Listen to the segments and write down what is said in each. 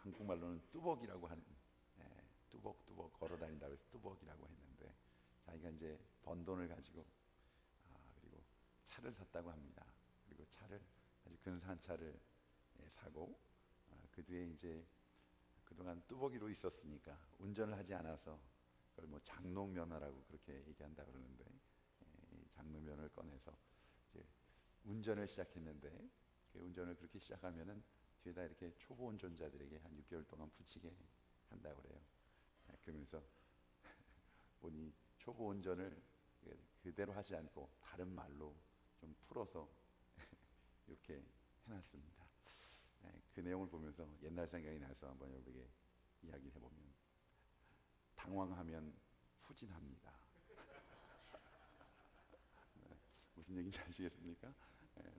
한국말로는 뚜벅이라고 하는, 뚜벅뚜벅 걸어 다닌다고 해서 뚜벅이라고 했는데, 자기가 이제 번 돈을 가지고 그리고 차를 샀다고 합니다. 그리고 차를 아주 근사한 차를 사고, 그 뒤에 이제 그동안 뚜벅이로 있었으니까 운전을 하지 않아서 그걸 뭐 장롱면허라고 그렇게 얘기한다 그러는데, 이 장롱면허를 꺼내서 이제 운전을 시작했는데, 그 운전을 그렇게 시작하면은 뒤에다 이렇게 초보 운전자들에게 한 6개월 동안 붙이게 한다고 그래요. 그러면서 보니 초보 운전을 그대로 하지 않고 다른 말로 좀 풀어서 이렇게 해놨습니다. 그 내용을 보면서 옛날 생각이 나서 한번 여러분에게 이야기를 해보면, 당황하면 후진합니다. 무슨 얘기인지 아시겠습니까?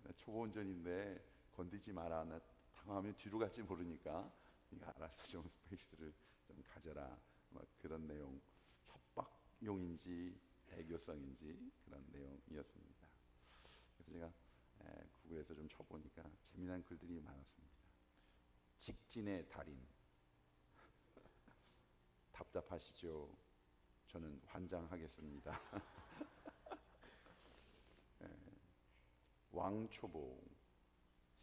나 초보 운전인데 건드지 마라. 나 당황하면 뒤로 갈지 모르니까 네가 알아서 좀 스페이스를 좀 가져라. 막 그런 내용, 협박용인지 애교성인지 그런 내용이었습니다. 그래서 제가 구글에서 좀 쳐보니까 재미난 글들이 많았습니다. 직진의 달인, 답답하시죠? 저는 환장하겠습니다. 왕초보,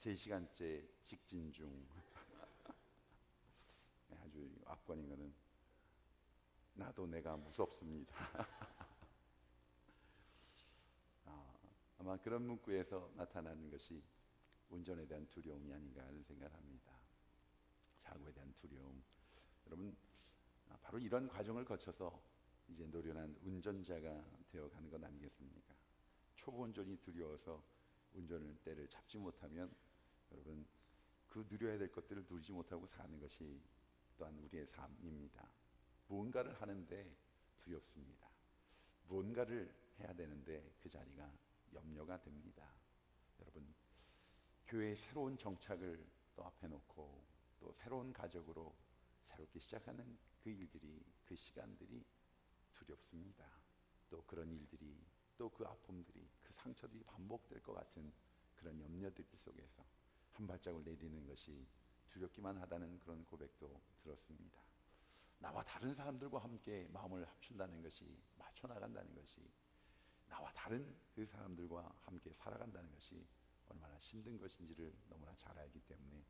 3시간째 직진 중. 아주 압권인 거는 나도 내가 무섭습니다. 아마 그런 문구에서 나타나는 것이 운전에 대한 두려움이 아닌가 하는 생각을 합니다. 사고에 대한 두려움. 여러분, 바로 이런 과정을 거쳐서 이제 노련한 운전자가 되어가는 것 아니겠습니까? 초보 운전이 두려워서 운전을 때를 잡지 못하면, 여러분, 그 누려야 될 것들을 누리지 못하고 사는 것이 또한 우리의 삶입니다. 무언가를 하는데 두렵습니다. 무언가를 해야 되는데 그 자리가 염려가 됩니다. 여러분, 교회의 새로운 정착을 또 앞에 놓고 또 새로운 가족으로 새롭게 시작하는 그 일들이, 그 시간들이 두렵습니다. 또 그런 일들이, 또 그 아픔들이, 그 상처들이 반복될 것 같은 그런 염려들 속에서 한 발짝을 내딛는 것이 두렵기만 하다는 그런 고백도 들었습니다. 나와 다른 사람들과 함께 마음을 합친다는 것이, 맞춰 나간다는 것이, 나와 다른 그 사람들과 함께 살아간다는 것이 얼마나 힘든 것인지를 너무나 잘 알기 때문에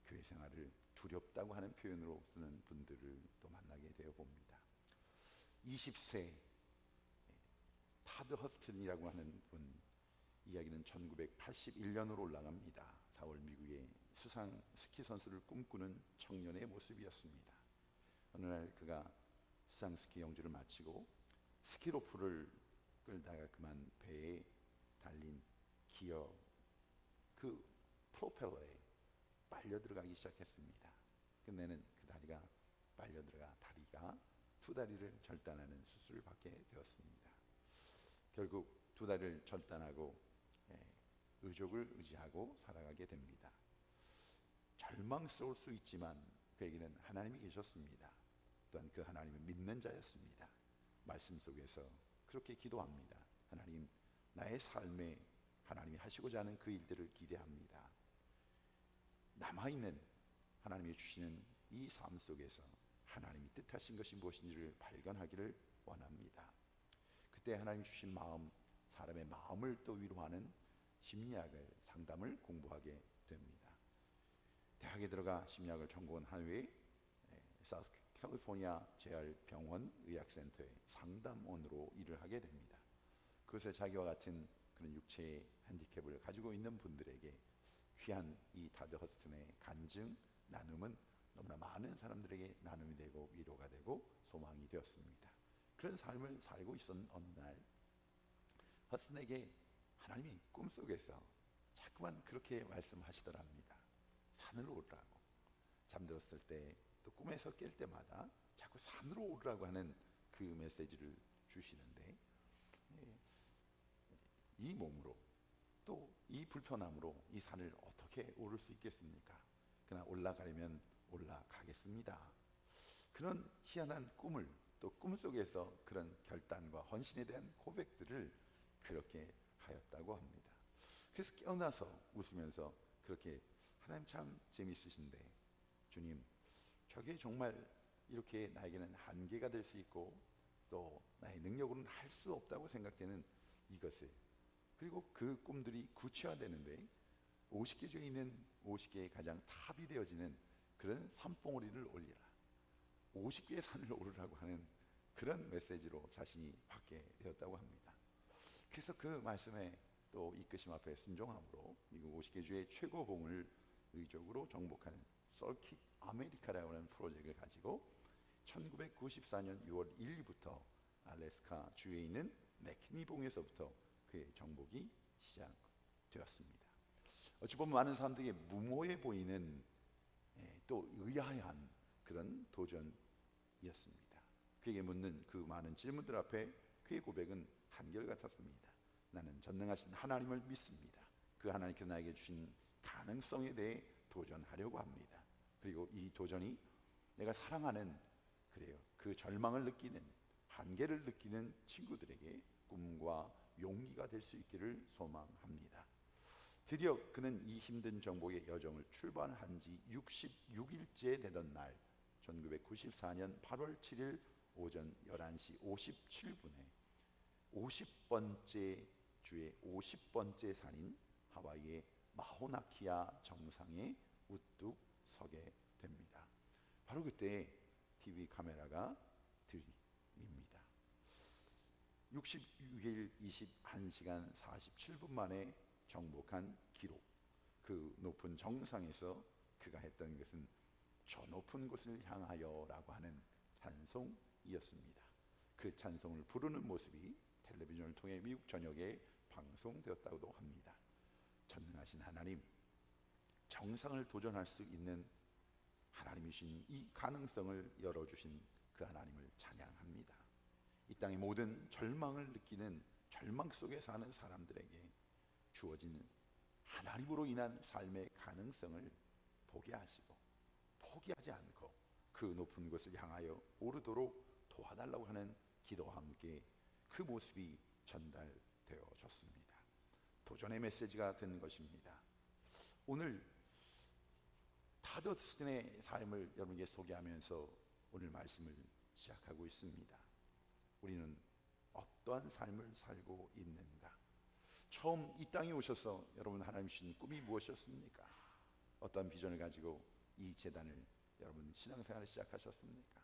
교회 생활을 두렵다고 하는 표현으로 쓰는 분들을 또 만나게 되어 봅니다. 20세 타드 허스튼이라고 하는 분, 이야기는 1981년으로 올라갑니다. 4월 미국의 수상 스키 선수를 꿈꾸는 청년의 모습이었습니다. 어느 날 그가 수상 스키 경주를 마치고 스키로프를 끌다가 그만 배에 달린 기어, 그 프로펠러에 빨려 들어가기 시작했습니다. 끝내는 그 다리가 빨려 들어가 다리가 두 다리를 절단하는 수술을 받게 되었습니다. 결국 두 다리를 절단하고 의족을 의지하고 살아가게 됩니다. 절망스러울 수 있지만 그에게는 하나님이 계셨습니다. 또한 그 하나님은 믿는 자였습니다. 말씀 속에서 그렇게 기도합니다. 하나님, 나의 삶에 하나님이 하시고자 하는 그 일들을 기대합니다. 남아있는 하나님이 주시는 이 삶 속에서 하나님이 뜻하신 것이 무엇인지를 발견하기를 원합니다. 그때 하나님이 주신 마음, 사람의 마음을 또 위로하는 심리학을, 상담을 공부하게 됩니다. 대학에 들어가 심리학을 전공한 후에 사우스 캘리포니아 JR 병원 의학센터의 상담원으로 일을 하게 됩니다. 그것에 자기와 같은 그런 육체의 핸디캡을 가지고 있는 분들에게 귀한 이 타드 허스튼의 간증, 나눔은 너무나 많은 사람들에게 나눔이 되고 위로가 되고 소망이 되었습니다. 그런 삶을 살고 있었던 어느 날, 허스튼에게 하나님이 꿈속에서 자꾸만 그렇게 말씀하시더랍니다. 산을 오르라고. 잠들었을 때 또 꿈에서 깰 때마다 자꾸 산으로 오르라고 하는 그 메시지를 주시는데, 이 몸으로 또 이 불편함으로 이 산을 어떻게 오를 수 있겠습니까? 그러나 올라가려면 올라가겠습니다. 그런 희한한 꿈을, 또 꿈속에서 그런 결단과 헌신에 대한 고백들을 그렇게 하였다고 합니다. 그래서 깨어나서 웃으면서 그렇게, 하나님 참 재미있으신데 주님, 저게 정말 이렇게 나에게는 한계가 될 수 있고 또 나의 능력으로는 할 수 없다고 생각되는 이것을, 그리고 그 꿈들이 구체화되는데 50개 중에 있는 50개의 가장 탑이 되어지는 그런 산봉우리를 올리라, 50개의 산을 오르라고 하는 그런 메시지로 자신이 받게 되었다고 합니다. 그래서 그 말씀에 또 이끄심 앞에 순종함으로 미국 50개 주의 최고봉을 의적으로 정복하는 서킷 아메리카라고 하는 프로젝트를 가지고 1994년 6월 1일부터 알래스카 주에 있는 맥키니봉에서부터 그의 정복이 시작되었습니다. 어찌 보면 많은 사람들에게 무모해 보이는 또 의아한 그런 도전이었습니다. 그에게 묻는 그 많은 질문들 앞에 그의 고백은 한결같았습니다. 나는 전능하신 하나님을 믿습니다. 그 하나님께서 나에게 주신 가능성에 대해 도전하려고 합니다. 그리고 이 도전이 내가 사랑하는, 그래요, 그 절망을 느끼는, 한계를 느끼는 친구들에게 꿈과 용기가 될 수 있기를 소망합니다. 드디어 그는 이 힘든 정복의 여정을 출발한 지 66일째 되던 날, 1994년 8월 7일 오전 11시 57분에 50번째 주의 50번째 산인 하와이의 마호나키아 정상에 우뚝 서게 됩니다. 바로 그때 TV 카메라가 들립니다. 66일 21시간 47분 만에 정복한 기록, 그 높은 정상에서 그가 했던 것은 저 높은 곳을 향하여 라고 하는 찬송이었습니다. 그 찬송을 부르는 모습이 텔레비전을 통해 미국 전역에 방송되었다고도 합니다. 전능하신 하나님, 정상을 도전할 수 있는 하나님이신 이 가능성을 열어주신 그 하나님을 찬양합니다. 이 땅의 모든 절망을 느끼는, 절망 속에 사는 사람들에게 주어진 하나님으로 인한 삶의 가능성을 보게 하시고 포기하지 않고 그 높은 곳을 향하여 오르도록 도와달라고 하는 기도와 함께 그 모습이 전달되어졌습니다. 도전의 메시지가 되는 것입니다. 오늘 타더슨의 삶을 여러분에게 소개하면서 오늘 말씀을 시작하고 있습니다. 우리는 어떠한 삶을 살고 있는가? 처음 이 땅에 오셔서 여러분 하나님 주신 꿈이 무엇이었습니까? 어떤 비전을 가지고 이 재단을 여러분 신앙생활을 시작하셨습니까?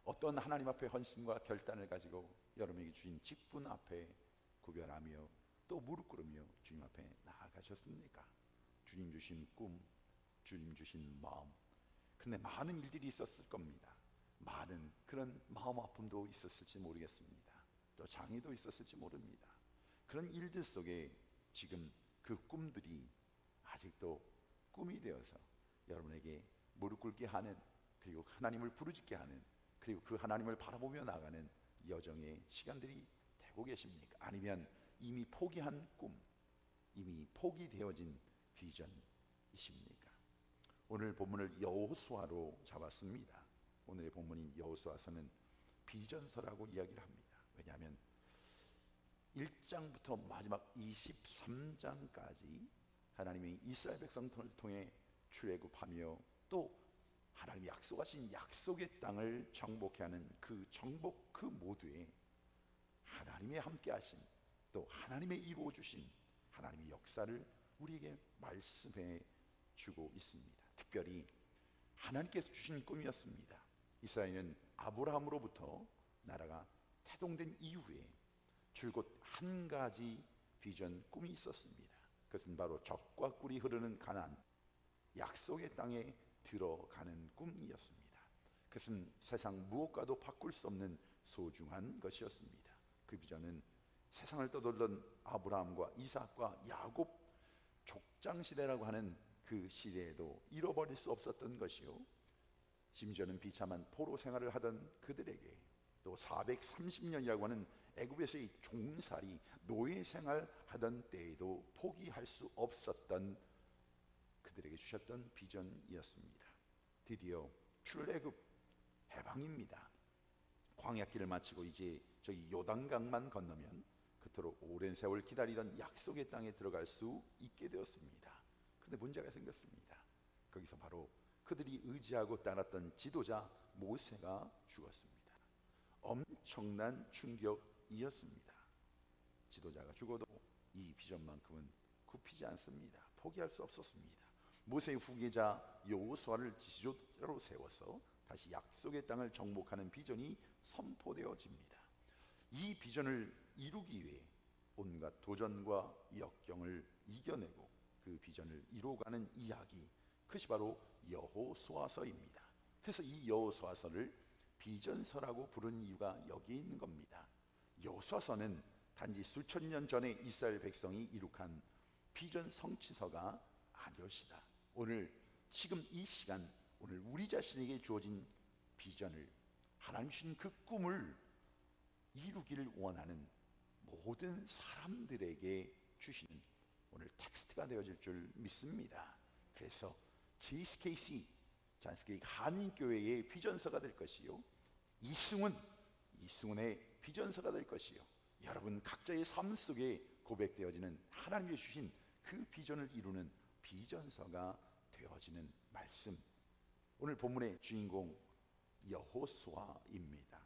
어떤 하나님 앞에 헌신과 결단을 가지고 여러분에게 주신 직분 앞에 구별하며 또 무릎 꿇으며 주님 앞에 나아가셨습니까? 주님 주신 꿈, 주님 주신 마음. 근데 많은 일들이 있었을 겁니다. 많은 그런 마음 아픔도 있었을지 모르겠습니다. 또 장애도 있었을지 모릅니다. 그런 일들 속에 지금 그 꿈들이 아직도 꿈이 되어서 여러분에게 무릎 꿇게 하는, 그리고 하나님을 부르짖게 하는, 그리고 그 하나님을 바라보며 나가는 여정의 시간들이 되고 계십니까? 아니면 이미 포기한 꿈, 이미 포기되어진 비전이십니까? 오늘 본문을 여호수아로 잡았습니다. 오늘의 본문인 여호수아서는 비전서라고 이야기를 합니다. 왜냐하면 1장부터 마지막 23장까지 하나님이 이스라엘 백성들을 통해 출애굽하며 또 하나님이 약속하신 약속의 땅을 정복해 하는 그 정복, 그 모두에 하나님의 함께하심, 또 하나님의 이루어주신 하나님의 역사를 우리에게 말씀해 주고 있습니다. 특별히 하나님께서 주신 꿈이었습니다. 이스라엘은 아브라함으로부터 나라가 태동된 이후에 줄곧 한 가지 비전, 꿈이 있었습니다. 그것은 바로 젖과 꿀이 흐르는 가나안, 약속의 땅에 들어가는 꿈이었습니다. 그것은 세상 무엇과도 바꿀 수 없는 소중한 것이었습니다. 그 비전은 세상을 떠돌던 아브라함과 이삭과 야곱 족장시대라고 하는 그 시대에도 잃어버릴 수 없었던 것이요, 심지어는 비참한 포로 생활을 하던 그들에게 또 430년이라고 하는 애굽에서의 종살이 노예 생활하던 때에도 포기할 수 없었던 그들에게 주셨던 비전이었습니다. 드디어 출애굽 해방입니다. 광야길을 마치고 이제 저기 요단강만 건너면 그토록 오랜 세월 기다리던 약속의 땅에 들어갈 수 있게 되었습니다. 그런데 문제가 생겼습니다. 거기서 바로 그 그들이 의지하고 따랐던 지도자 모세가 죽었습니다. 엄청난 충격이었습니다. 지도자가 죽어도 이 비전만큼은 굽히지 않습니다. 포기할 수 없었습니다. 모세의 후계자 여호수아를 지도자로 세워서 다시 약속의 땅을 정복하는 비전이 선포되어집니다. 이 비전을 이루기 위해 온갖 도전과 역경을 이겨내고 그 비전을 이루어가는 이야기, 그것이 바로 여호수아서입니다. 그래서 이 여호수아서를 비전서라고 부르는 이유가 여기에 있는 겁니다. 여호수아서는 단지 수천 년 전에 이스라엘 백성이 이룩한 비전 성취서가 아니었다. 오늘 지금 이 시간, 오늘 우리 자신에게 주어진 비전을, 하나님 주신 그 꿈을 이루기를 원하는 모든 사람들에게 주시는 오늘 텍스트가 되어질 줄 믿습니다. 그래서 JSKC 한인교회의 비전서가 될 것이요, 이승훈의 비전서가 될 것이요, 여러분 각자의 삶 속에 고백되어지는 하나님이 주신 그 비전을 이루는 비전서가 되어지는 말씀. 오늘 본문의 주인공 여호수아입니다.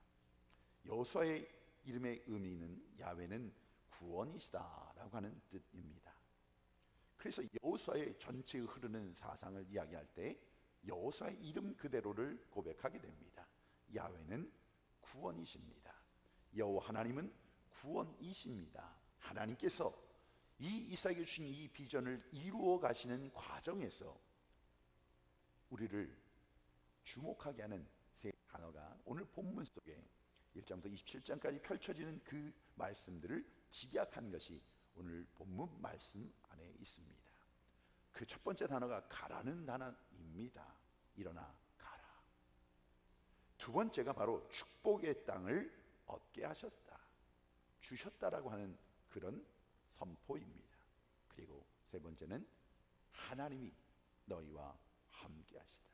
여호수아의 이름의 의미는 야훼는 구원이시다라고 하는 뜻입니다. 그래서 여호수아의 전체에 흐르는 사상을 이야기할 때 여호수아의 이름 그대로를 고백하게 됩니다. 야훼는 구원이십니다. 여호와 하나님은 구원이십니다. 하나님께서 이 이삭에게 주신 이 비전을 이루어 가시는 과정에서 우리를 주목하게 하는 세 단어가 오늘 본문 속에 1장부터 27장까지 펼쳐지는 그 말씀들을 집약한 것이 오늘 본문 말씀 안에 있습니다. 그 첫 번째 단어가 가라는 단어입니다. 일어나 가라. 두 번째가 바로 축복의 땅을 얻게 하셨다, 주셨다라고 하는 그런 선포입니다. 그리고 세 번째는 하나님이 너희와 함께 하시다.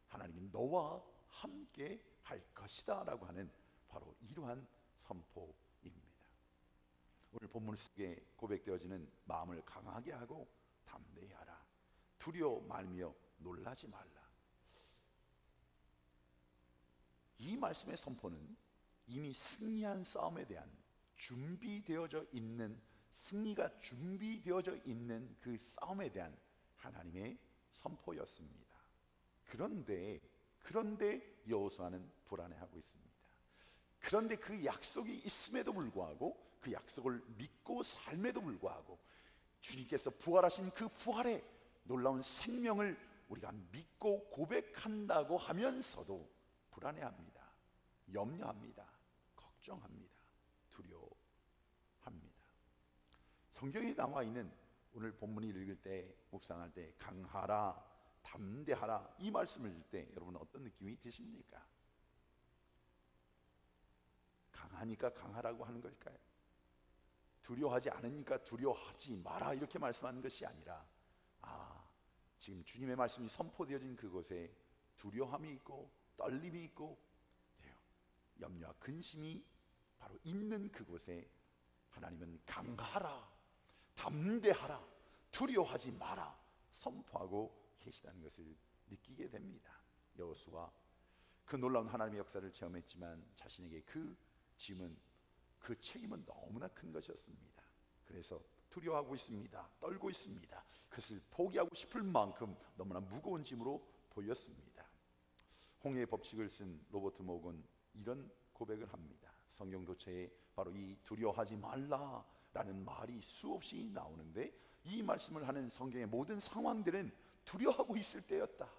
하나님이 너와 함께 할 것이다 라고 하는 바로 이러한 선포입니다. 오늘 본문 속에 고백되어지는 마음을 강하게 하고 담대히 하라. 두려워 말며 놀라지 말라. 이 말씀의 선포는 이미 승리한 싸움에 대한 준비되어져 있는, 승리가 준비되어져 있는 그 싸움에 대한 하나님의 선포였습니다. 그런데 여호수아는 불안해하고 있습니다. 그런데 그 약속이 있음에도 불구하고, 그 약속을 믿고 삶에도 불구하고 주님께서 부활하신 그 부활의 놀라운 생명을 우리가 믿고 고백한다고 하면서도 불안해합니다. 염려합니다. 걱정합니다. 두려워합니다. 성경에 나와 있는 오늘 본문을 읽을 때, 묵상할 때 강하라, 담대하라 이 말씀을 읽을 때 여러분 어떤 느낌이 드십니까? 강하니까 강하라고 하는 걸까요? 두려워하지 않으니까 두려워하지 마라 이렇게 말씀하는 것이 아니라, 지금 주님의 말씀이 선포되어진 그곳에 두려움이 있고 떨림이 있고 염려와 근심이 바로 있는 그곳에 하나님은 강하라, 담대하라, 두려워하지 마라 선포하고 계시다는 것을 느끼게 됩니다. 여호수아 그 놀라운 하나님의 역사를 체험했지만 자신에게 그 짐은, 그 책임은 너무나 큰 것이었습니다. 그래서 두려워하고 있습니다. 떨고 있습니다. 그것을 포기하고 싶을 만큼 너무나 무거운 짐으로 보였습니다. 홍해의 법칙을 쓴 로버트 모건 이런 고백을 합니다. 성경 도처에 바로 이 두려워하지 말라라는 말이 수없이 나오는데, 이 말씀을 하는 성경의 모든 상황들은 두려워하고 있을 때였다.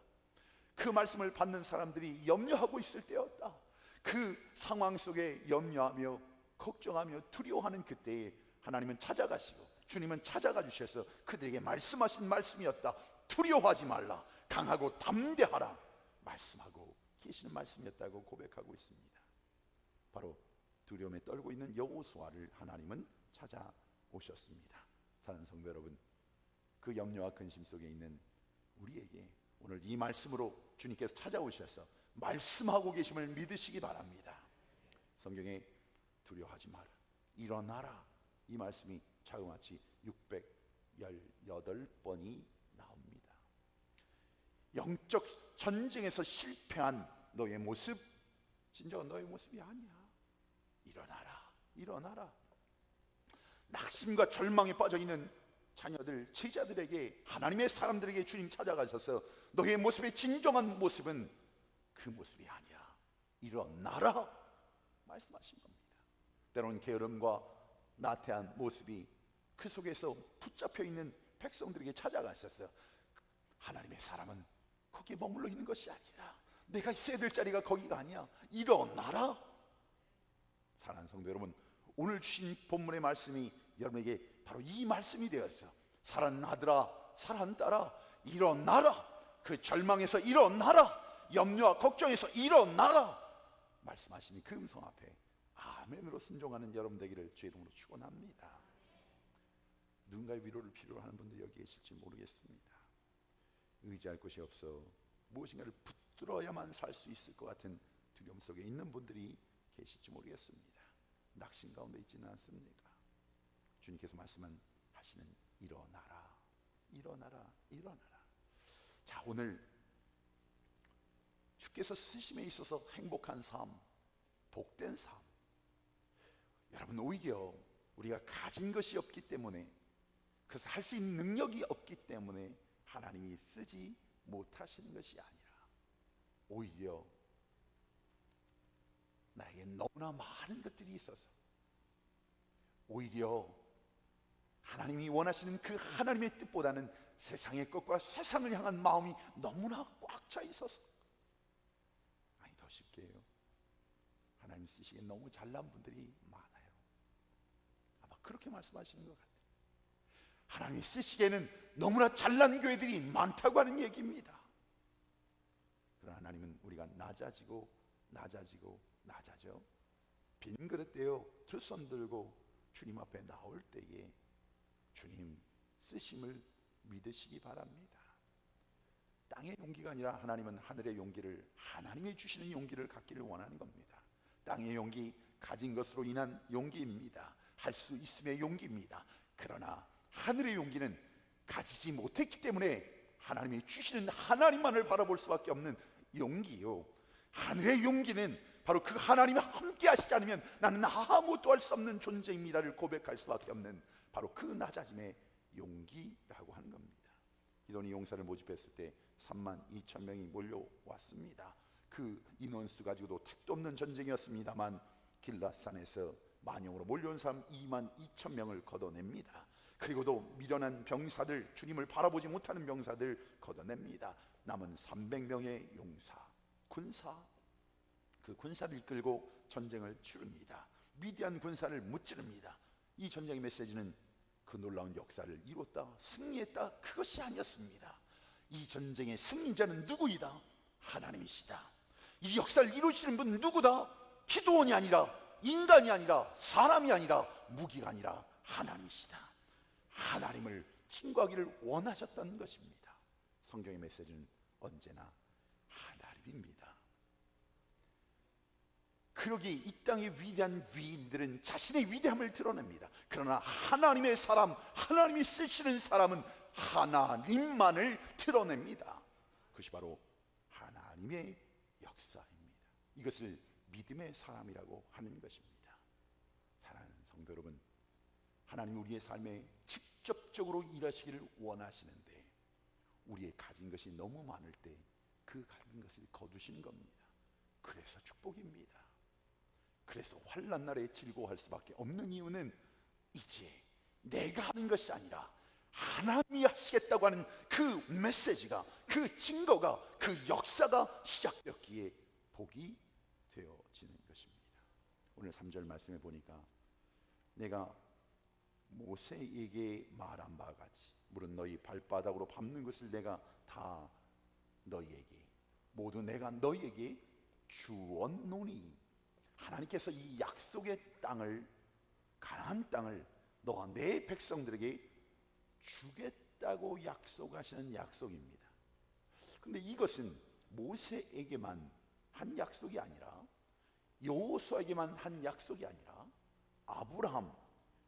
그 말씀을 받는 사람들이 염려하고 있을 때였다. 그 상황 속에 염려하며 걱정하며 두려워하는 그때에 하나님은 찾아가시고 주님은 찾아가 주셔서 그들에게 말씀하신 말씀이었다. 두려워하지 말라, 강하고 담대하라 말씀하고 계시는 말씀이었다고 고백하고 있습니다. 바로 두려움에 떨고 있는 여호수아를 하나님은 찾아오셨습니다. 사랑하는 성도 여러분, 그 염려와 근심 속에 있는 우리에게 오늘 이 말씀으로 주님께서 찾아오셔서 말씀하고 계심을 믿으시기 바랍니다. 성경에 두려워하지 마라, 일어나라 이 말씀이 자그마치 618번이 나옵니다. 영적 전쟁에서 실패한 너의 모습, 진정한 너의 모습이 아니야. 일어나라, 일어나라. 낙심과 절망에 빠져있는 자녀들, 제자들에게, 하나님의 사람들에게 주님 찾아가셔서 너의 모습의 진정한 모습은 그 모습이 아니야, 일어나라 말씀하신 겁니다. 때로는 게으름과 나태한 모습이 그 속에서 붙잡혀 있는 백성들에게 찾아가셨어요. 하나님의 사람은 거기에 머물러 있는 것이 아니라 내가 있어야 될 자리가 거기가 아니야, 일어나라. 사랑하는 성도 여러분, 오늘 주신 본문의 말씀이 여러분에게 바로 이 말씀이 되었어요. 사랑하는 아들아, 사랑하는 딸아, 일어나라. 그 절망에서 일어나라. 염려와 걱정에서 일어나라 말씀하시니 그 음성 앞에 아멘으로 순종하는 여러분 되기를 주의 이름으로 축원합니다. 누군가의 위로를 필요로 하는 분들 여기 계실지 모르겠습니다. 의지할 곳이 없어 무엇인가를 붙들어야만 살 수 있을 것 같은 두려움 속에 있는 분들이 계실지 모르겠습니다. 낙심 가운데 있지는 않습니까? 주님께서 말씀하시는 일어나라, 일어나라, 일어나라. 자, 오늘 주께서 쓰심에 있어서 행복한 삶, 복된 삶, 여러분, 오히려 우리가 가진 것이 없기 때문에, 그래서 할 수 있는 능력이 없기 때문에 하나님이 쓰지 못하시는 것이 아니라 오히려 나에게 너무나 많은 것들이 있어서 오히려 하나님이 원하시는 그 하나님의 뜻보다는 세상의 것과 세상을 향한 마음이 너무나 꽉 차 있어서, 아니 더 쉽게요, 하나님 쓰시기에 너무 잘난 분들이 많아요. 아마 그렇게 말씀하시는 것 같아요. 하나님이 쓰시기에는 너무나 잘난 교회들이 많다고 하는 얘기입니다. 그러나 하나님은 우리가 낮아지고 낮아져 빈 그릇 되어 두 손 들고 주님 앞에 나올 때에 주님 쓰심을 믿으시기 바랍니다. 땅의 용기가 아니라 하나님은 하늘의 용기를, 하나님이 주시는 용기를 갖기를 원하는 겁니다. 땅의 용기, 가진 것으로 인한 용기입니다. 할 수 있음의 용기입니다. 그러나 하늘의 용기는 가지지 못했기 때문에 하나님이 주시는 하나님만을 바라볼 수밖에 없는 용기요, 하늘의 용기는 바로 그 하나님이 함께 하시지 않으면 나는 아무것도 할 수 없는 존재입니다를 고백할 수밖에 없는 바로 그 낮아짐의 용기라고 하는 겁니다. 기도원이 용사를 모집했을 때 32,000명이 몰려왔습니다. 그 인원수 가지고도 택도 없는 전쟁이었습니다만 길라산에서 만영으로 몰려온 사람 22,000명을 걷어냅니다. 그리고도 미련한 병사들, 주님을 바라보지 못하는 병사들 걷어냅니다. 남은 300명의 용사, 군사, 그 군사를 이끌고 전쟁을 치릅니다. 위대한 군사를 무찌릅니다. 이 전쟁의 메시지는 그 놀라운 역사를 이뤘다, 승리했다, 그것이 아니었습니다. 이 전쟁의 승리자는 누구이다? 하나님이시다. 이 역사를 이루시는 분은 누구다? 기도원이 아니라, 인간이 아니라, 사람이 아니라, 무기가 아니라 하나님이시다. 하나님을 친구하기를 원하셨다는 것입니다. 성경의 메시지는 언제나 하나님입니다. 그러기에 이 땅의 위대한 위인들은 자신의 위대함을 드러냅니다. 그러나 하나님의 사람, 하나님이 쓰시는 사람은 하나님만을 드러냅니다. 그것이 바로 하나님의 역사입니다. 이것을 믿음의 사람이라고 하는 것입니다. 사랑하는 성도 여러분, 하나님이 우리의 삶에 직접적으로 일하시기를 원하시는데 우리의 가진 것이 너무 많을 때 그 가진 것을 거두시는 겁니다. 그래서 축복입니다. 그래서 환난 날에 즐거워할 수밖에 없는 이유는 이제 내가 하는 것이 아니라 하나님이 하시겠다고 하는 그 메시지가, 그 증거가, 그 역사가 시작되었기에 복이 되어지는 것입니다. 오늘 3절 말씀에 보니까 내가 모세에게 말한 바와 같이 물은 너희 발바닥으로 밟는 것을 내가 다 너희에게, 모두 내가 너희에게 주었노니, 하나님께서 이 약속의 땅을, 가나안 땅을 너와 내 백성들에게 주겠다고 약속하시는 약속입니다. 그런데 이것은 모세에게만 한 약속이 아니라, 여호수아에게만 한 약속이 아니라 아브라함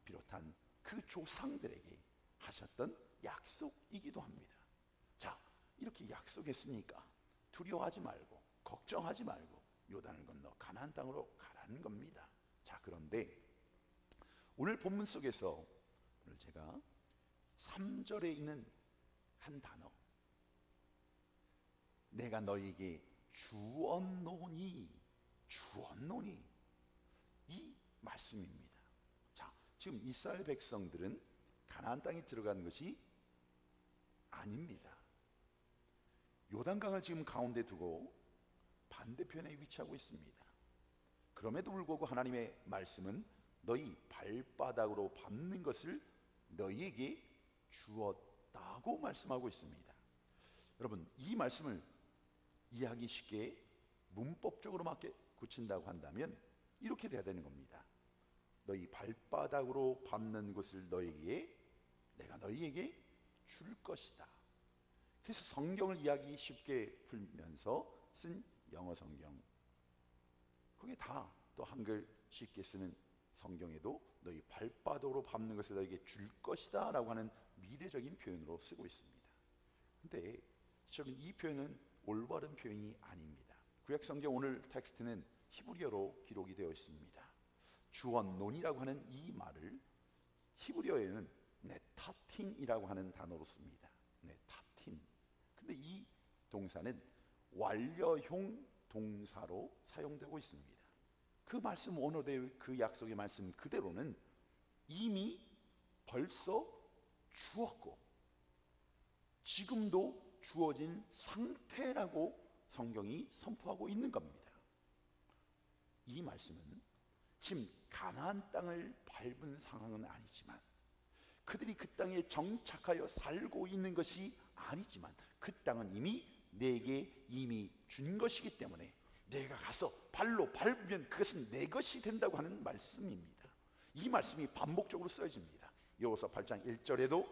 비롯한 그 조상들에게 하셨던 약속이기도 합니다. 자, 이렇게 약속했으니까 두려워하지 말고 걱정하지 말고 요단을 건너 가나안 땅으로 가라는 겁니다. 자, 그런데 오늘 본문 속에서 오늘 제가 3절에 있는 한 단어, 내가 너희에게 주었노니, 주었노니, 이 말씀입니다. 자, 지금 이스라엘 백성들은 가나안 땅에 들어가는 것이 아닙니다. 요단강을 지금 가운데 두고 반대편에 위치하고 있습니다. 그럼에도 불구하고 하나님의 말씀은 너희 발바닥으로 밟는 것을 너희에게 주었다고 말씀하고 있습니다. 여러분, 이 말씀을 이해하기 쉽게 문법적으로 맞게 고친다고 한다면 이렇게 돼야 되는 겁니다. 너희 발바닥으로 밟는 것을 내가 너희에게 줄 것이다. 그래서 성경을 이해하기 쉽게 풀면서 쓴 영어 성경, 그게 다 또 한글 쉽게 쓰는 성경에도 너희 발바닥으로 밟는 것을 너에게 줄 것이다 라고 하는 미래적인 표현으로 쓰고 있습니다. 근데 저는 이 표현은 올바른 표현이 아닙니다. 구약 성경 오늘 텍스트는 히브리어로 기록이 되어 있습니다. 주었노니라고 하는 이 말을 히브리어에는 네타틴이라고 하는 단어로 씁니다. 네타틴. 근데 이 동사는 완료형 동사로 사용되고 있습니다. 그 말씀, 오늘의 그 약속의 말씀 그대로는 이미 벌써 주었고 지금도 주어진 상태라고 성경이 선포하고 있는 겁니다. 이 말씀은 지금 가나안 땅을 밟은 상황은 아니지만, 그들이 그 땅에 정착하여 살고 있는 것이 아니지만, 그 땅은 이미 내게 이미 준 것이기 때문에 내가 가서 발로 밟으면 그것은 내 것이 된다고 하는 말씀입니다. 이 말씀이 반복적으로 쓰여집니다. 여호수아 8장 1절에도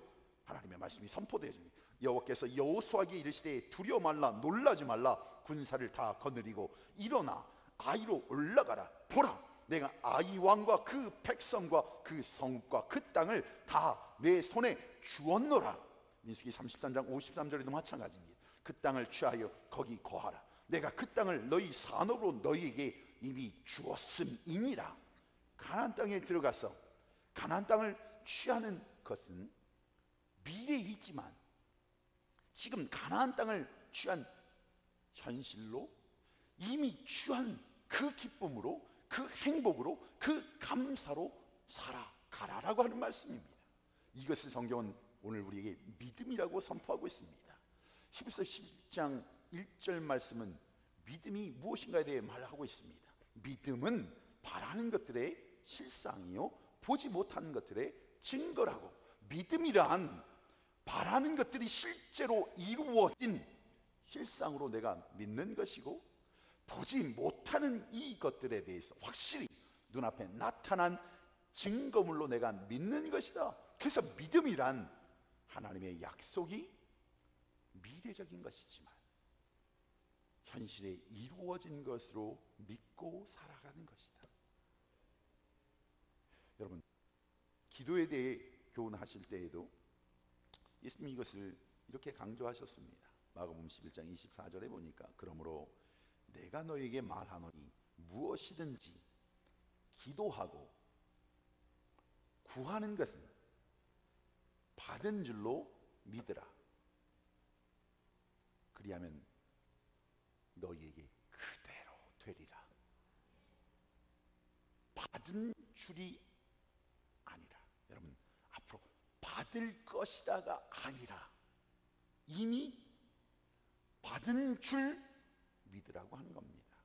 하나님의 말씀이 선포되어집니다. 여호와께서 여호수아에게 이르시되 두려워 말라, 놀라지 말라, 군사를 다 거느리고 일어나 아이로 올라가라. 보라, 내가 아이 왕과 그 백성과 그 성읍과 그 땅을 다 내 손에 주었노라. 민수기 33장 53절에도 마찬가지입니다. 그 땅을 취하여 거기 거하라. 내가 그 땅을 너희 산업으로 너희에게 이미 주었음이니라. 가나안 땅에 들어가서 가나안 땅을 취하는 것은 미래이지만 지금 가나안 땅을 취한 현실로 이미 취한 그 기쁨으로, 그 행복으로, 그 감사로 살아가라라고 하는 말씀입니다. 이것을 성경은 오늘 우리에게 믿음이라고 선포하고 있습니다. 히브리서 10장 1절 말씀은 믿음이 무엇인가에 대해 말하고 있습니다. 믿음은 바라는 것들의 실상이요 보지 못하는 것들의 증거라고. 믿음이란 바라는 것들이 실제로 이루어진 실상으로 내가 믿는 것이고, 보지 못하는 이 것들에 대해서 확실히 눈앞에 나타난 증거물로 내가 믿는 것이다. 그래서 믿음이란 하나님의 약속이 미래적인 것이지만 현실에 이루어진 것으로 믿고 살아가는 것이다. 여러분, 기도에 대해 교훈하실 때에도 예수님이 이것을 이렇게 강조하셨습니다. 마가복음 11장 24절에 보니까 그러므로 내가 너에게 말하노니 무엇이든지 기도하고 구하는 것은 받은 줄로 믿으라. 그리하면 너희에게 그대로 되리라. 받은 줄이 아니라, 여러분, 앞으로 받을 것이다가 아니라 이미 받은 줄 믿으라고 하는 겁니다.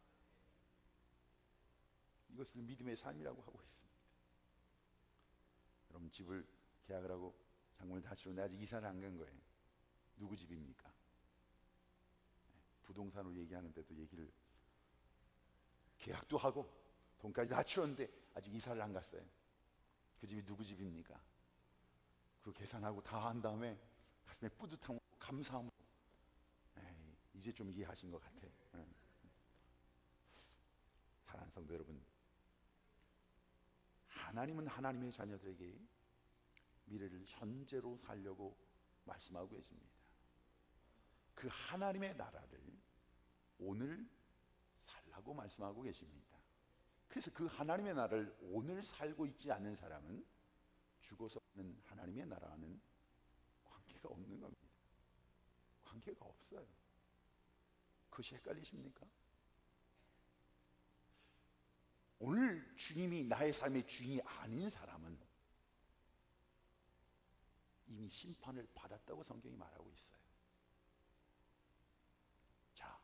이것을 믿음의 삶이라고 하고 있습니다. 여러분, 집을 계약을 하고 장문을 다 치렀는데 아직 이사를 안 간 거예요. 누구 집입니까? 부동산으로 얘기하는데도 얘기를 계약도 하고 돈까지 다 치웠는데 아직 이사를 안 갔어요. 그 집이 누구 집입니까? 그 계산하고 다 한 다음에 가슴에 뿌듯함, 감사함. 이제 좀 이해하신 것 같아. 사랑하는 성도 여러분, 하나님은 하나님의 자녀들에게 미래를 현재로 살려고 말씀하고 계십니다. 그 하나님의 나라를 오늘 살라고 말씀하고 계십니다. 그래서 그 하나님의 나라를 오늘 살고 있지 않는 사람은 죽어서는 하나님의 나라와는 관계가 없는 겁니다. 관계가 없어요. 그것이 헷갈리십니까? 오늘 주님이 나의 삶의 주인이 아닌 사람은 이미 심판을 받았다고 성경이 말하고 있어요. 자,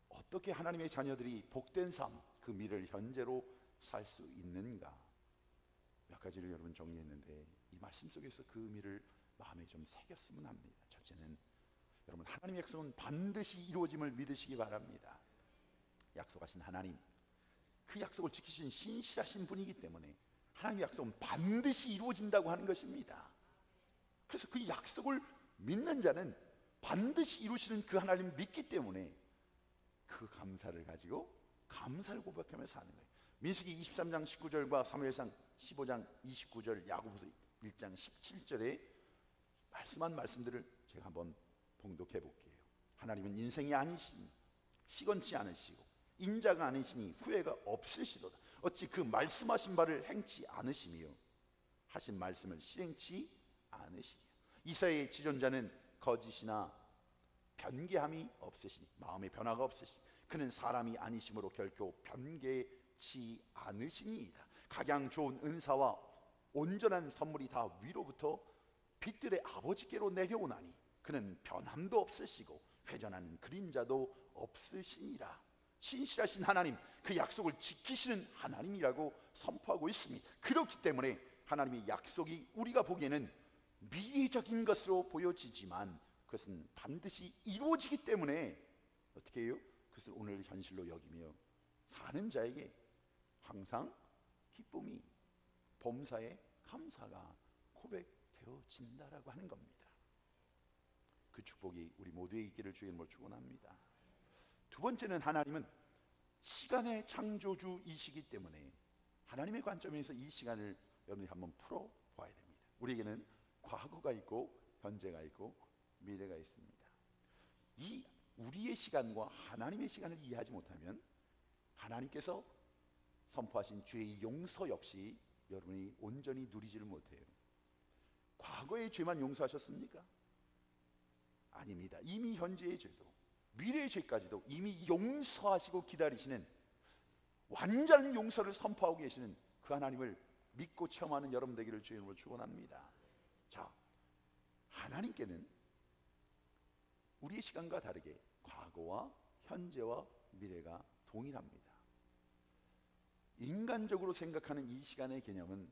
어떻게 하나님의 자녀들이 복된 삶, 그 미래를 현재로 살 수 있는가? 몇 가지를 여러분 정리했는데 이 말씀 속에서 그 의미를 마음에 좀 새겼으면 합니다. 첫째는 여러분, 하나님의 약속은 반드시 이루어짐을 믿으시기 바랍니다. 약속하신 하나님, 그 약속을 지키신 신실하신 분이기 때문에 하나님의 약속은 반드시 이루어진다고 하는 것입니다. 그래서 그 약속을 믿는 자는 반드시 이루시는 그 하나님을 믿기 때문에 그 감사를 가지고 감사를 고백하며 사는 거예요. 민수기 23장 19절과 사무엘상 15장 29절, 야고보서 1장 17절에 말씀한 말씀들을 제가 한번 봉독해 볼게요. 하나님은 인생이 아니시니 시건치 않으시고 인자가 아니시니 후회가 없으시도다. 어찌 그 말씀하신 바를 행치 않으시며 하신 말씀을 실행치 않으시냐. 이사야의 지존자는 거짓이나 변개함이 없으시니 마음의 변화가 없으시니 그는 사람이 아니심으로 결코 변개치 않으시니이다. 각양 좋은 은사와 온전한 선물이 다 위로부터 빛들의 아버지께로 내려오나니 그는 변함도 없으시고 회전하는 그림자도 없으시니라. 신실하신 하나님, 그 약속을 지키시는 하나님이라고 선포하고 있습니다. 그렇기 때문에 하나님의 약속이 우리가 보기에는 미래적인 것으로 보여지지만 그것은 반드시 이루어지기 때문에 어떻게 해요? 그것을 오늘 현실로 여기며 사는 자에게 항상 기쁨이, 범사에 감사가 고백되어진다라고 하는 겁니다. 그 축복이 우리 모두에게 있기를 주의 이름으로 축원합니다. 두 번째는 하나님은 시간의 창조주이시기 때문에 하나님의 관점에서 이 시간을 여러분이 한번 풀어봐야 됩니다. 우리에게는 과거가 있고 현재가 있고 미래가 있습니다. 이 우리의 시간과 하나님의 시간을 이해하지 못하면 하나님께서 선포하신 죄의 용서 역시 여러분이 온전히 누리지를 못해요. 과거의 죄만 용서하셨습니까? 아닙니다. 이미 현재의 죄도 미래의 죄까지도 이미 용서하시고 기다리시는 완전한 용서를 선포하고 계시는 그 하나님을 믿고 체험하는 여러분 되기를 주의 이름으로 축원합니다. 자, 하나님께는 우리의 시간과 다르게 과거와 현재와 미래가 동일합니다. 인간적으로 생각하는 이 시간의 개념은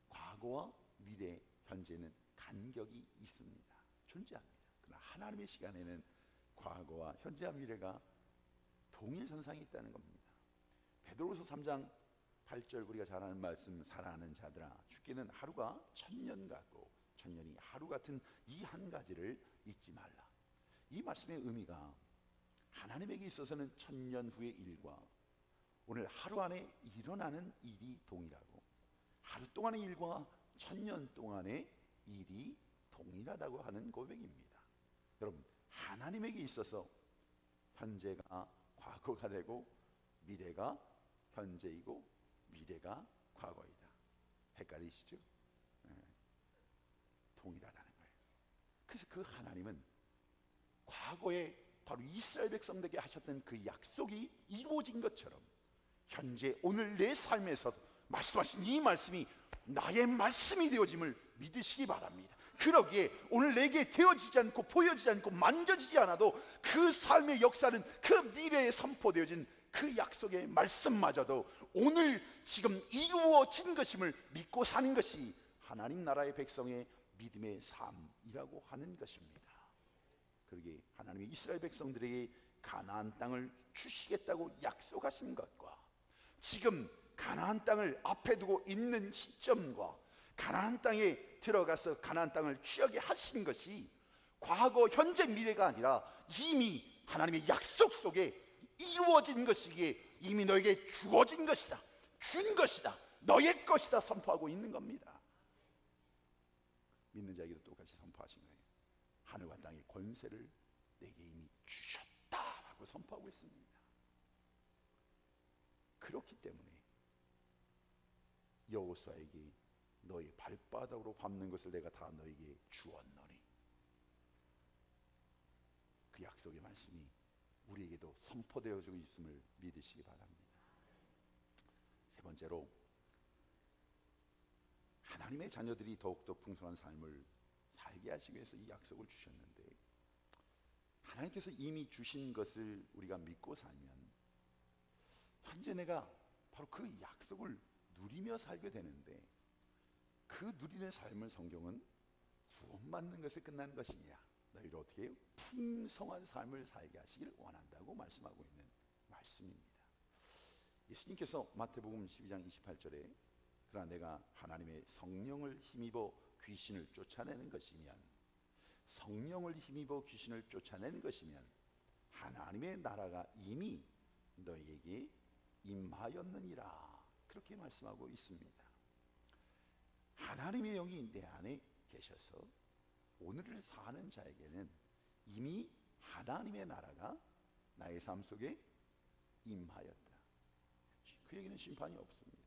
과거와 미래, 현재는 간격이 있습니다. 존재합니다. 그러나 하나님의 시간에는 과거와 현재와 미래가 동일선상에 있다는 겁니다. 베드로후서 3장 8절 우리가 잘 아는 말씀, 사랑하는 자들아 주께는 하루가 1000년 같고 1000년이 하루 같은 이 한 가지를 잊지 말라. 이 말씀의 의미가 하나님에게 있어서는 1000년 후의 일과 오늘 하루 안에 일어나는 일이 동일하고 하루 동안의 일과 1000년 동안의 일이 동일하다고 하는 고백입니다. 여러분, 하나님에게 있어서 현재가 과거가 되고 미래가 현재이고 미래가 과거이다. 헷갈리시죠? 네. 동일하다는 거예요. 그래서 그 하나님은 과거에 바로 이스라엘 백성들에게 하셨던 그 약속이 이루어진 것처럼 현재 오늘 내 삶에서 말씀하신 이 말씀이 나의 말씀이 되어짐을 믿으시기 바랍니다. 그러기에 오늘 내게 되어지지 않고 보여지지 않고 만져지지 않아도 그 삶의 역사는 그 미래에 선포되어진 그 약속의 말씀마저도 오늘 지금 이루어진 것임을 믿고 사는 것이 하나님 나라의 백성의 믿음의 삶이라고 하는 것입니다. 그러기에 하나님이 이스라엘 백성들에게 가나안 땅을 주시겠다고 약속하신 것과 지금 가나안 땅을 앞에 두고 있는 시점과 가나안 땅에 들어가서 가나안 땅을 취하게 하신 것이 과거, 현재, 미래가 아니라 이미 하나님의 약속 속에 이루어진 것이기에 이미 너에게 주어진 것이다, 준 것이다, 너의 것이다 선포하고 있는 겁니다. 믿는 자에게도 똑같이 선포하신 거예요. 하늘과 땅의 권세를 내게 이미 주셨다. 라고 선포하고 있습니다. 그렇기 때문에 여호수아에게 너희 발바닥으로 밟는 것을 내가 다 너에게 주었노니, 그 약속의 말씀이 우리에게도 선포되어지고 있음을 믿으시기 바랍니다. 세 번째로, 하나님의 자녀들이 더욱더 풍성한 삶을 살게 하시기 위해서 이 약속을 주셨는데, 하나님께서 이미 주신 것을 우리가 믿고 살면 현재 내가 바로 그 약속을 누리며 살게 되는데, 그 누리는 삶을 성경은 구원받는 것에 끝난 것이냐, 너희를 어떻게 해요? 풍성한 삶을 살게 하시길 원한다고 말씀하고 있는 말씀입니다. 예수님께서 마태복음 12장 28절에 그러나 내가 하나님의 성령을 힘입어 귀신을 쫓아내는 것이면, 성령을 힘입어 귀신을 쫓아내는 것이면 하나님의 나라가 이미 너희에게 임하였느니라, 그렇게 말씀하고 있습니다. 하나님의 영이 내 안에 계셔서 오늘을 사는 자에게는 이미 하나님의 나라가 나의 삶 속에 임하였다. 그 얘기는 심판이 없습니다.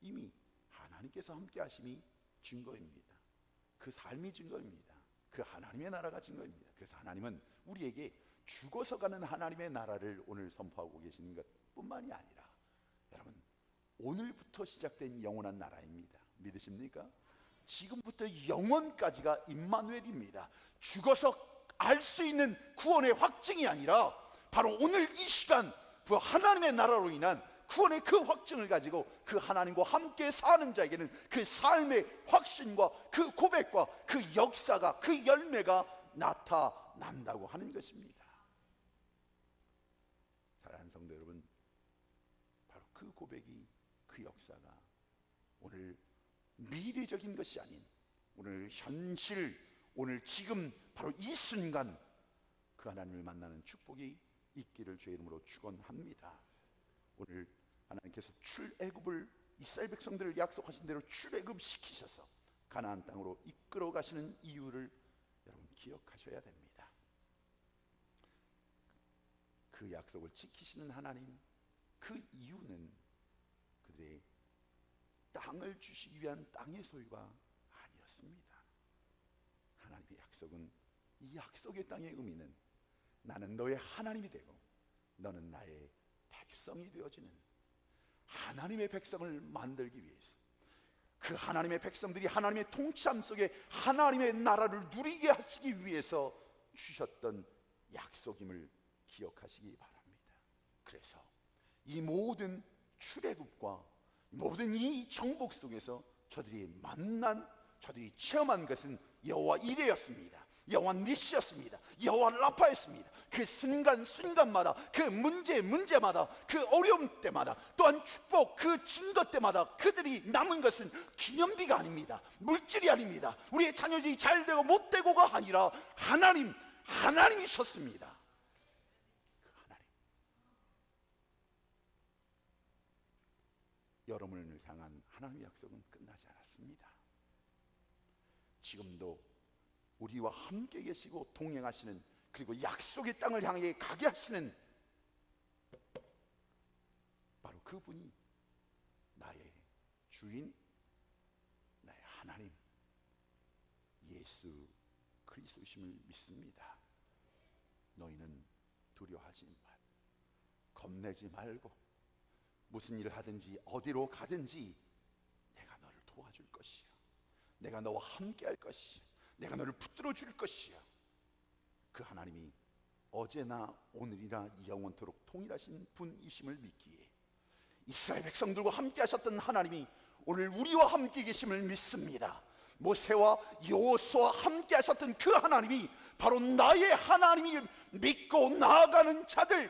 이미 하나님께서 함께 하심이 증거입니다. 그 삶이 증거입니다. 그 하나님의 나라가 증거입니다. 그래서 하나님은 우리에게 죽어서 가는 하나님의 나라를 오늘 선포하고 계시는 것뿐만이 아니라, 여러분, 오늘부터 시작된 영원한 나라입니다. 믿으십니까? 지금부터 영원까지가 임마누엘입니다. 죽어서 알 수 있는 구원의 확증이 아니라 바로 오늘 이 시간 그 하나님의 나라로 인한 구원의 그 확증을 가지고 그 하나님과 함께 사는 자에게는 그 삶의 확신과 그 고백과 그 역사가, 그 열매가 나타난다고 하는 것입니다. 사랑하는 성도 여러분, 바로 그 고백이, 그 역사가 오늘 미래적인 것이 아닌 오늘 현실, 오늘 지금 바로 이 순간 그 하나님을 만나는 축복이 있기를 주의 이름으로 축원합니다. 오늘 하나님께서 출애굽을, 이스라엘 백성들을 약속하신 대로 출애굽 시키셔서 가나안 땅으로 이끌어 가시는 이유를 여러분 기억하셔야 됩니다. 그 약속을 지키시는 하나님, 그 이유는 그들의 땅을 주시기 위한 땅의 소유가 아니었습니다. 하나님의 약속은, 이 약속의 땅의 의미는 나는 너의 하나님이 되고 너는 나의 백성이 되어지는 하나님의 백성을 만들기 위해서, 그 하나님의 백성들이 하나님의 통치함 속에 하나님의 나라를 누리게 하시기 위해서 주셨던 약속임을 기억하시기 바랍니다. 그래서 이 모든 출애굽과 모든 이 정복 속에서 저들이 만난, 저들이 체험한 것은 여호와 이레였습니다. 여호와 니시였습니다. 여호와 라파였습니다. 그 순간순간마다, 그 문제마다, 그 어려움 때마다, 또한 축복, 그 증거 때마다 그들이 남은 것은 기념비가 아닙니다. 물질이 아닙니다. 우리의 자녀들이 잘되고 못되고가 아니라 하나님이셨습니다. 그 하나님, 여러분을 향한 하나님의 약속은 끝나지 않았습니다. 지금도 우리와 함께 계시고 동행하시는, 그리고 약속의 땅을 향해 가게 하시는 바로 그분이 나의 주인, 나의 하나님 예수 그리스도이심을 믿습니다. 너희는 두려워하지 말, 겁내지 말고 무슨 일을 하든지 어디로 가든지 내가 너를 도와줄 것이야. 내가 너와 함께 할 것이야. 내가 너를 붙들어 줄 것이야. 그 하나님이 어제나 오늘이나 영원토록 동일하신 분이심을 믿기에, 이스라엘 백성들과 함께 하셨던 하나님이 오늘 우리와 함께 계심을 믿습니다. 모세와 여호수아와 함께 하셨던 그 하나님이 바로 나의 하나님을 믿고 나아가는 자들,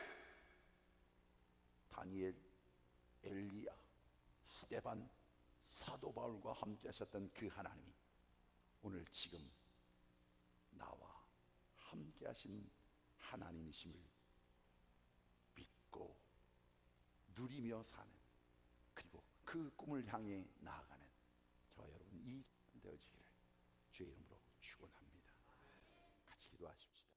다니엘, 엘리야, 스데반, 사도 바울과 함께 하셨던 그 하나님이 오늘 지금 나와 함께 하신 하나님이심을 믿고 누리며 사는, 그리고 그 꿈을 향해 나아가는 저와 여러분 이 되어지기를 주의 이름으로 축원합니다. 같이 기도하십시다.